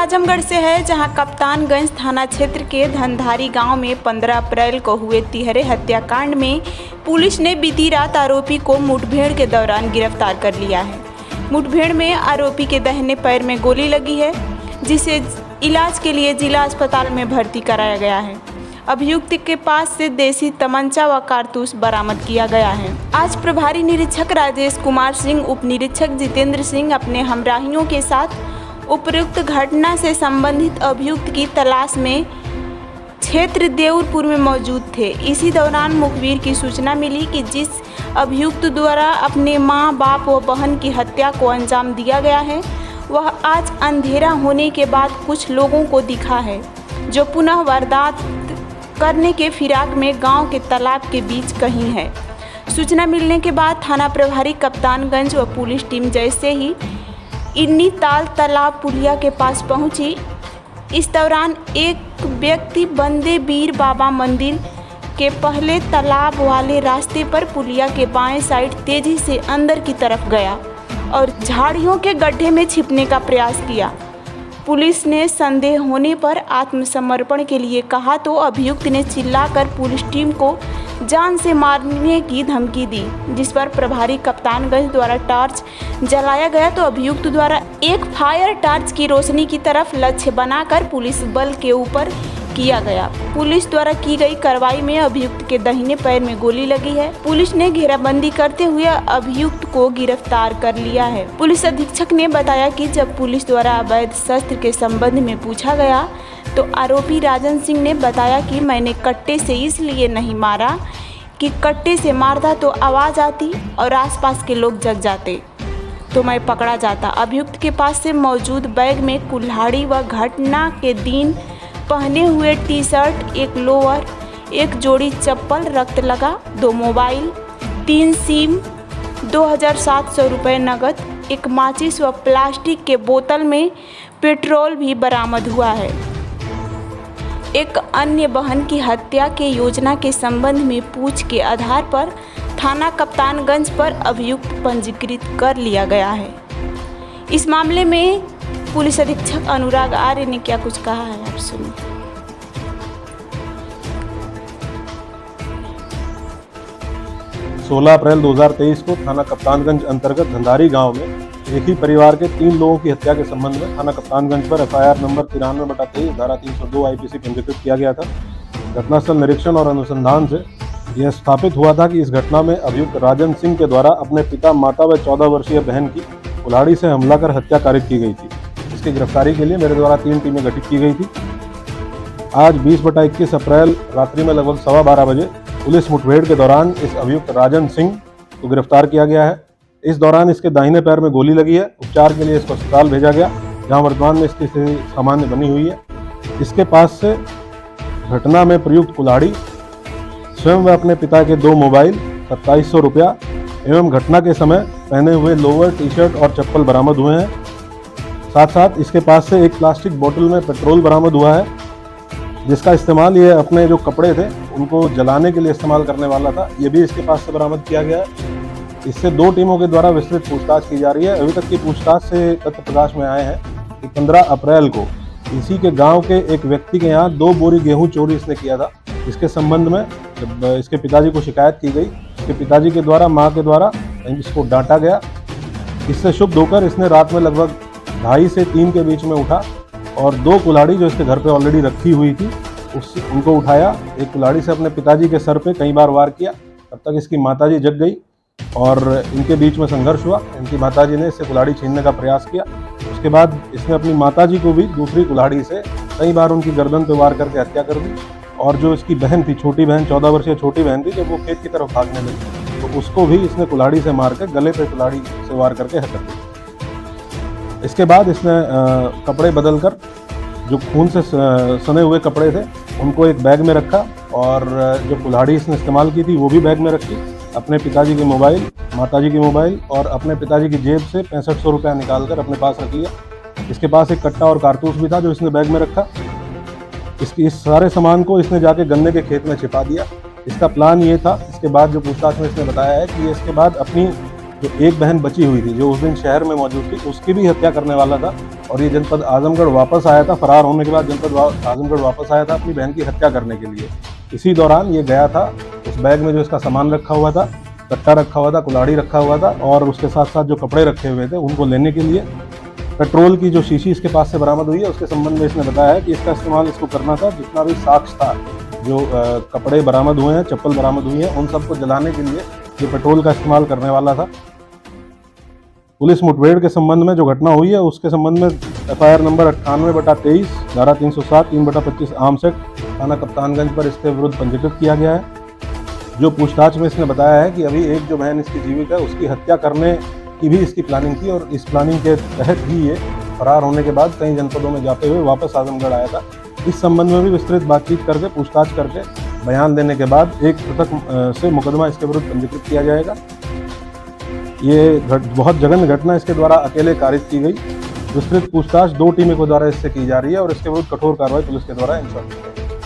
आजमगढ़ से है, जहां कप्तानगंज थाना क्षेत्र के धनधारी गांव में 15 अप्रैल को हुए तिहरे हत्याकांड में पुलिस ने बीती रात आरोपी को मुठभेड़ के दौरान गिरफ्तार कर लिया है। मुठभेड़ में आरोपी के दाहिने पैर में गोली लगी है, जिसे इलाज के लिए जिला अस्पताल में भर्ती कराया गया है। अभियुक्त के पास से देसी तमंचा व कारतूस बरामद किया गया है। आज प्रभारी निरीक्षक राजेश कुमार सिंह, उप निरीक्षक जितेंद्र सिंह अपने हमराहियों के साथ उपयुक्त घटना से संबंधित अभियुक्त की तलाश में क्षेत्र देउरपुर में मौजूद थे। इसी दौरान मुखबिर की सूचना मिली कि जिस अभियुक्त द्वारा अपने मां, बाप व बहन की हत्या को अंजाम दिया गया है, वह आज अंधेरा होने के बाद कुछ लोगों को दिखा है, जो पुनः वारदात करने के फिराक में गांव के तालाब के बीच कहीं है। सूचना मिलने के बाद थाना प्रभारी कप्तानगंज व पुलिस टीम जैसे ही इन्नी ताल तालाब पुलिया के पास पहुंची, इस दौरान एक व्यक्ति बंदे बीर बाबा मंदिर के पहले तालाब वाले रास्ते पर पुलिया के बाएं साइड तेजी से अंदर की तरफ गया और झाड़ियों के गड्ढे में छिपने का प्रयास किया। पुलिस ने संदेह होने पर आत्मसमर्पण के लिए कहा तो अभियुक्त ने चिल्लाकर पुलिस टीम को जान से मारने की धमकी दी, जिस पर प्रभारी कप्तानगंज द्वारा टॉर्च जलाया गया तो अभियुक्त द्वारा एक फायर टॉर्च की रोशनी की तरफ लक्ष्य बनाकर पुलिस बल के ऊपर किया गया। पुलिस द्वारा की गई कार्रवाई में अभियुक्त के दाहिने पैर में गोली लगी है। पुलिस ने घेराबंदी करते हुए अभियुक्त को गिरफ्तार कर लिया है। पुलिस अधीक्षक ने बताया कि जब पुलिस द्वारा अवैध शस्त्र के संबंध में पूछा गया तो आरोपी राजन सिंह ने बताया कि मैंने कट्टे से इसलिए नहीं मारा कि कट्टे से मारता तो आवाज़ आती और आसपास के लोग जग जाते तो मैं पकड़ा जाता। अभियुक्त के पास से मौजूद बैग में कुल्हाड़ी व घटना के दिन पहने हुए टी शर्ट, एक लोअर, एक जोड़ी चप्पल, रक्त लगा, 2 मोबाइल, 3 सिम, 2700 रुपये नकद, एक माचिस व प्लास्टिक के बोतल में पेट्रोल भी बरामद हुआ है। एक अन्य बहन की हत्या के योजना के संबंध में पूछ के आधार पर थाना कप्तानगंज पर अभियुक्त पंजीकृत कर लिया गया है। इस मामले में पुलिस अधीक्षक अनुराग आर्य ने क्या कुछ कहा है, आप सुनिए। 16 अप्रैल 2023 को थाना कप्तानगंज अंतर्गत धनधारी गांव में एक ही परिवार के 3 लोगों की हत्या के संबंध में थाना कप्तानगंज पर FIR नंबर 93/23 धारा 302 IPC पंजीकृत किया गया था। घटनास्थल निरीक्षण और अनुसंधान से यह स्थापित हुआ था कि इस घटना में अभियुक्त राजन सिंह के द्वारा अपने पिता, माता व 14 वर्षीय बहन की कुल्हाड़ी से हमला कर हत्या कारित की गई थी। इसकी गिरफ्तारी के लिए मेरे द्वारा 3 टीमें गठित की गई थी। आज 20/21 अप्रैल रात्रि में लगभग 12:15 बजे पुलिस मुठभेड़ के दौरान इस अभियुक्त राजन सिंह को गिरफ्तार किया गया है। इस दौरान इसके दाहिने पैर में गोली लगी है। उपचार के लिए इसको अस्पताल भेजा गया, जहां वर्तमान में इसकी स्थिति सामान्य बनी हुई है। इसके पास से घटना में प्रयुक्त कुल्हाड़ी, स्वयं व अपने पिता के 2 मोबाइल, 2700 रुपया एवं घटना के समय पहने हुए लोअर, टी शर्ट और चप्पल बरामद हुए हैं। साथ साथ इसके पास से एक प्लास्टिक बोतल में पेट्रोल बरामद हुआ है, जिसका इस्तेमाल ये अपने जो कपड़े थे उनको जलाने के लिए इस्तेमाल करने वाला था। ये भी इसके पास से बरामद किया गया है। इससे 2 टीमों के द्वारा विस्तृत पूछताछ की जा रही है। अभी तक की पूछताछ से तथ्य प्रकाश में आए हैं कि 15 अप्रैल को इसी के गांव के एक व्यक्ति के यहाँ 2 बोरी गेहूं चोरी इसने किया था। इसके संबंध में जब इसके पिताजी को शिकायत की गई, इसके पिताजी के द्वारा, माँ के द्वारा इसको डांटा गया। इससे क्षुब्ध होकर इसने रात में लगभग 2:30 से 3 के बीच में उठा और 2 कुल्हाड़ी जो इसके घर पे ऑलरेडी रखी हुई थी उनको उठाया। एक कुल्हाड़ी से अपने पिताजी के सर पे कई बार वार किया। तब तक इसकी माताजी जग गई और इनके बीच में संघर्ष हुआ। इनकी माताजी ने इससे कुल्हाड़ी छीनने का प्रयास किया। उसके बाद इसने अपनी माताजी को भी दूसरी कुल्हाड़ी से कई बार उनकी गर्दन पे वार करके हत्या कर दी। और जो इसकी बहन थी, छोटी बहन, 14 वर्षीय छोटी बहन थी, जब वो खेत की तरफ भागने लगी तो उसको भी इसने कुल्हाड़ी से मार कर गले पे कुल्हाड़ी से वार करके हत्या दी। इसके बाद इसने कपड़े बदलकर जो खून से सने हुए कपड़े थे उनको एक बैग में रखा और जो कुल्हाड़ी इसने इस्तेमाल की थी वो भी बैग में रखी। अपने पिताजी के मोबाइल, माताजी के मोबाइल और अपने पिताजी की जेब से 6500 रुपया निकालकर अपने पास रख लिया। इसके पास एक कट्टा और कारतूस भी था जो इसने बैग में रखा। इस सारे सामान को इसने जाके गन्ने के खेत में छिपा दिया। इसका प्लान ये था, इसके बाद जो पूछताछ में इसने बताया है कि इसके बाद अपनी जो एक बहन बची हुई थी जो उस दिन शहर में मौजूद थी, उसकी भी हत्या करने वाला था और ये जनपद आजमगढ़ वापस आया था। फरार होने के बाद जनपद आजमगढ़ वापस आया था अपनी बहन की हत्या करने के लिए। इसी दौरान ये गया था, उस बैग में जो इसका सामान रखा हुआ था, कट्टा रखा हुआ था, कुल्हाड़ी रखा हुआ था और उसके साथ साथ जो कपड़े रखे हुए थे उनको लेने के लिए पेट्रोल की जो शीशी इसके पास से बरामद हुई है उसके संबंध में इसने बताया है कि इसका इस्तेमाल इसको करना था। जितना भी साक्ष्य था, जो कपड़े बरामद हुए हैं, चप्पल बरामद हुई है, उन सबको जलाने के लिए ये पेट्रोल का इस्तेमाल करने वाला था। पुलिस मुठभेड़ के संबंध में जो घटना हुई है उसके संबंध में FIR नंबर 98/23 धारा 307 3/25 आर्म्स एक्ट थाना कप्तानगंज पर इसके विरुद्ध पंजीकृत किया गया है। जो पूछताछ में इसने बताया है कि अभी एक जो बहन इसकी जीवित है उसकी हत्या करने की भी इसकी प्लानिंग थी और इस प्लानिंग के तहत ही ये फरार होने के बाद कई जनपदों में जाते हुए वापस आजमगढ़ आया था। इस संबंध में भी विस्तृत बातचीत करके पूछताछ करके बयान देने के बाद एक पृथक से मुकदमा इसके विरुद्ध पंजीकृत किया जाएगा। ये बहुत जघन्य घटना इसके द्वारा अकेले कारित की गई। विस्तृत पूछताछ 2 टीमों के द्वारा इससे की जा रही है और इसके विरुद्ध कठोर कार्रवाई पुलिस के द्वारा इंश्योर की जाएगी।